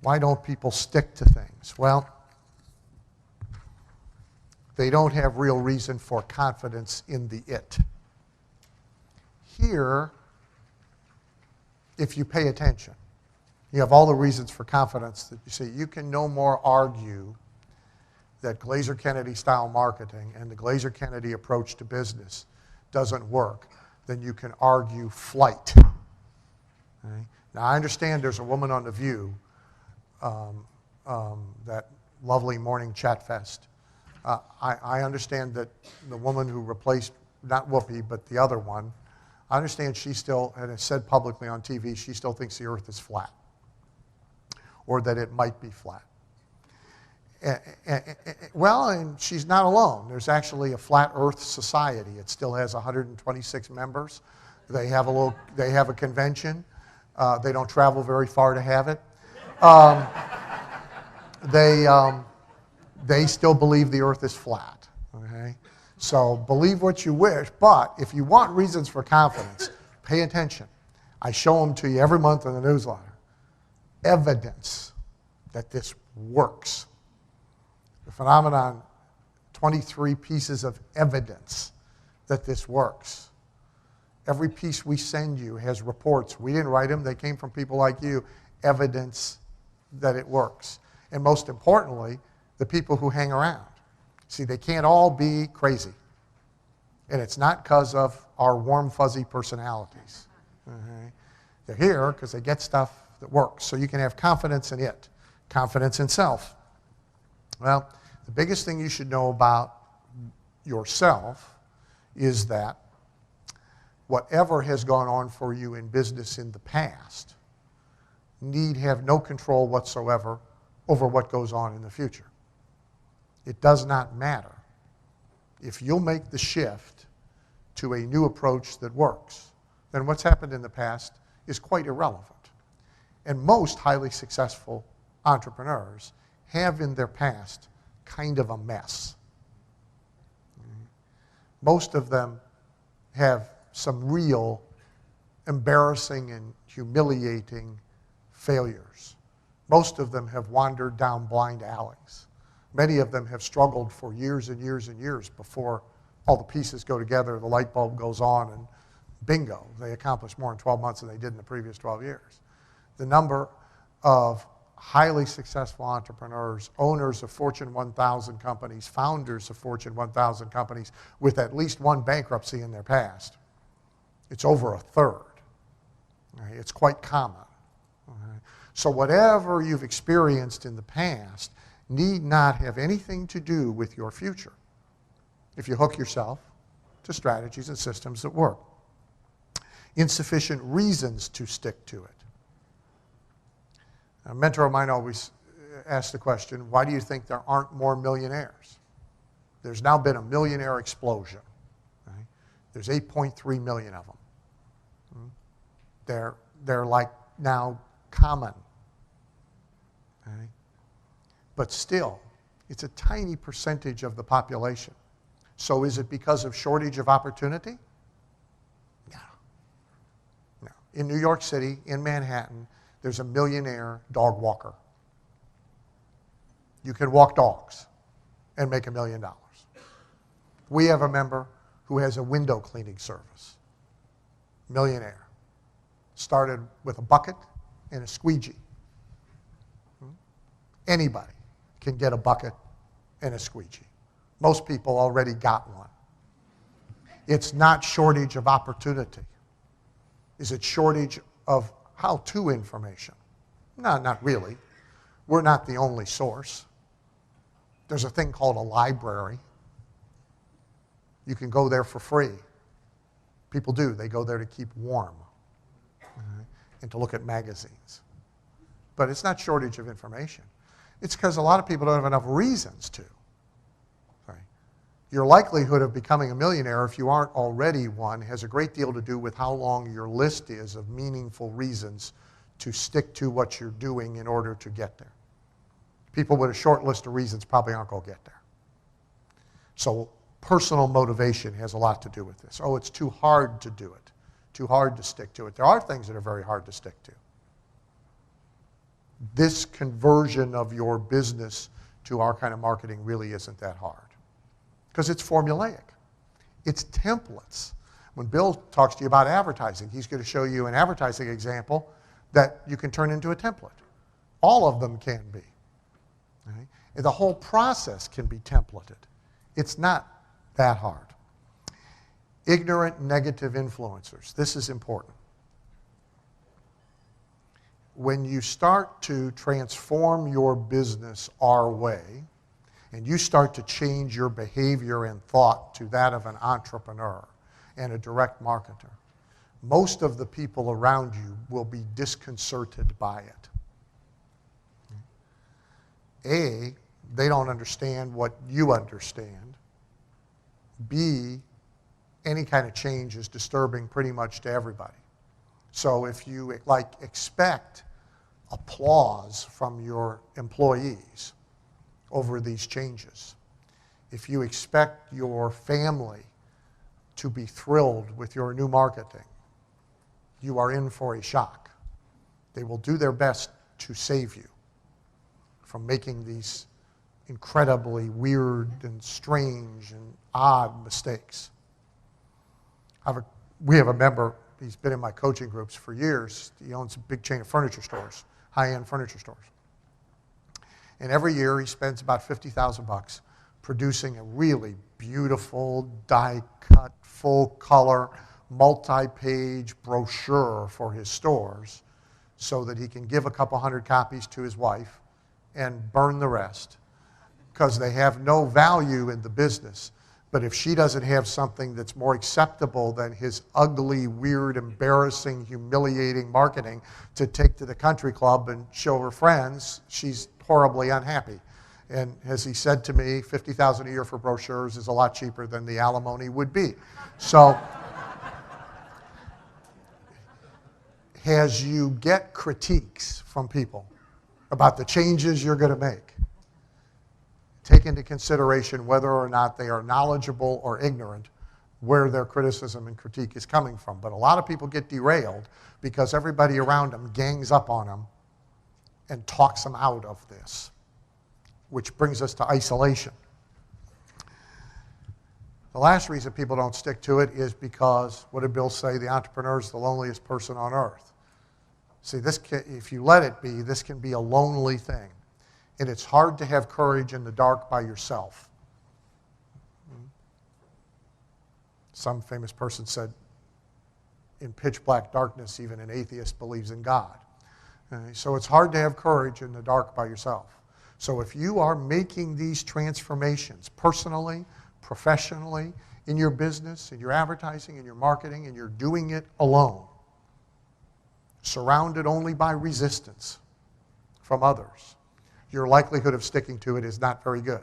Why don't people stick to things? Well, they don't have real reason for confidence in the it. Here, if you pay attention, you have all the reasons for confidence that you see. You can no more argue that Glazer-Kennedy style marketing and the Glazer-Kennedy approach to business doesn't work than you can argue flight. Okay? Now, I understand there's a woman on The View, that lovely morning chat fest. I understand that the woman who replaced, not Whoopi, but the other one, I understand she still, and has said publicly on TV, she still thinks the earth is flat, or that it might be flat. Well, and she's not alone. There's actually a Flat Earth Society. It still has 126 members. They have a convention. They don't travel very far to have it. They still believe the earth is flat. Okay? So believe what you wish, but if you want reasons for confidence, pay attention. I show them to you every month in the newsletter. Evidence that this works. The phenomenon, 23 pieces of evidence that this works. Every piece we send you has reports. We didn't write them. They came from people like you. Evidence that it works. And most importantly, the people who hang around. See, they can't all be crazy. And it's not because of our warm, fuzzy personalities. Okay? They're here because they get stuff that works. So you can have confidence in it, confidence in self. Well, the biggest thing you should know about yourself is that whatever has gone on for you in business in the past need have no control whatsoever over what goes on in the future. It does not matter. If you'll make the shift to a new approach that works, then what's happened in the past is quite irrelevant. And most highly successful entrepreneurs have in their past kind of a mess. Most of them have some real embarrassing and humiliating failures. Most of them have wandered down blind alleys. Many of them have struggled for years and years and years before all the pieces go together, the light bulb goes on, and bingo, they accomplished more in 12 months than they did in the previous 12 years. The number of highly successful entrepreneurs, owners of Fortune 1000 companies, founders of Fortune 1000 companies with at least one bankruptcy in their past, it's over a third. Okay? It's quite common. Okay? So whatever you've experienced in the past need not have anything to do with your future if you hook yourself to strategies and systems that work. Insufficient reasons to stick to it. A mentor of mine always asked the question, why do you think there aren't more millionaires? There's now been a millionaire explosion. Right? There's 8.3 million of them. They're like now common. Okay? But still, it's a tiny percentage of the population. So is it because of shortage of opportunity? No. No. In New York City, in Manhattan, there's a millionaire dog walker. You can walk dogs and make $1 million. We have a member who has a window cleaning service. Millionaire. Started with a bucket and a squeegee. Anybody can get a bucket and a squeegee. Most people already got one. It's not shortage of opportunity. Is it shortage of how-to information? No, not really. We're not the only source. There's a thing called a library. You can go there for free. People do. They go there to keep warm and to look at magazines. But it's not shortage of information. It's because a lot of people don't have enough reasons to. Right? Your likelihood of becoming a millionaire, if you aren't already one, has a great deal to do with how long your list is of meaningful reasons to stick to what you're doing in order to get there. People with a short list of reasons probably aren't going to get there. So personal motivation has a lot to do with this. Oh, it's too hard to do it, too hard to stick to it. There are things that are very hard to stick to. this conversion of your business to our kind of marketing really isn't that hard. Because it's formulaic. It's templates. When Bill talks to you about advertising, he's going to show you an advertising example that you can turn into a template. All of them can be. Right? And the whole process can be templated. It's not that hard. Ignorant negative influencers. This is important. When you start to transform your business our way, and you start to change your behavior and thought to that of an entrepreneur and a direct marketer, most of the people around you will be disconcerted by it. A, they don't understand what you understand. B, any kind of change is disturbing pretty much to everybody. So if you expect applause from your employees over these changes, if you expect your family to be thrilled with your new marketing, you are in for a shock. They will do their best to save you from making these incredibly weird and strange and odd mistakes. We have a member, he's been in my coaching groups for years. He owns a big chain of furniture stores, high-end furniture stores. And every year he spends about $50,000 producing a really beautiful, die-cut, full-color, multi-page brochure for his stores so that he can give a couple hundred copies to his wife and burn the rest because they have no value in the business. But if she doesn't have something that's more acceptable than his ugly, weird, embarrassing, humiliating marketing to take to the country club and show her friends, she's horribly unhappy. And as he said to me, $50,000 a year for brochures is a lot cheaper than the alimony would be. So as you get critiques from people about the changes you're going to make, take into consideration whether or not they are knowledgeable or ignorant where their criticism and critique is coming from. But a lot of people get derailed because everybody around them gangs up on them and talks them out of this, which brings us to isolation. The last reason people don't stick to it is because, what did Bill say? The entrepreneur is the loneliest person on earth. See, if you let it be, this can be a lonely thing. And it's hard to have courage in the dark by yourself. Some famous person said, in pitch black darkness, even an atheist believes in God. So it's hard to have courage in the dark by yourself. So if you are making these transformations personally, professionally, in your business, in your advertising, in your marketing, and you're doing it alone, surrounded only by resistance from others, your likelihood of sticking to it is not very good.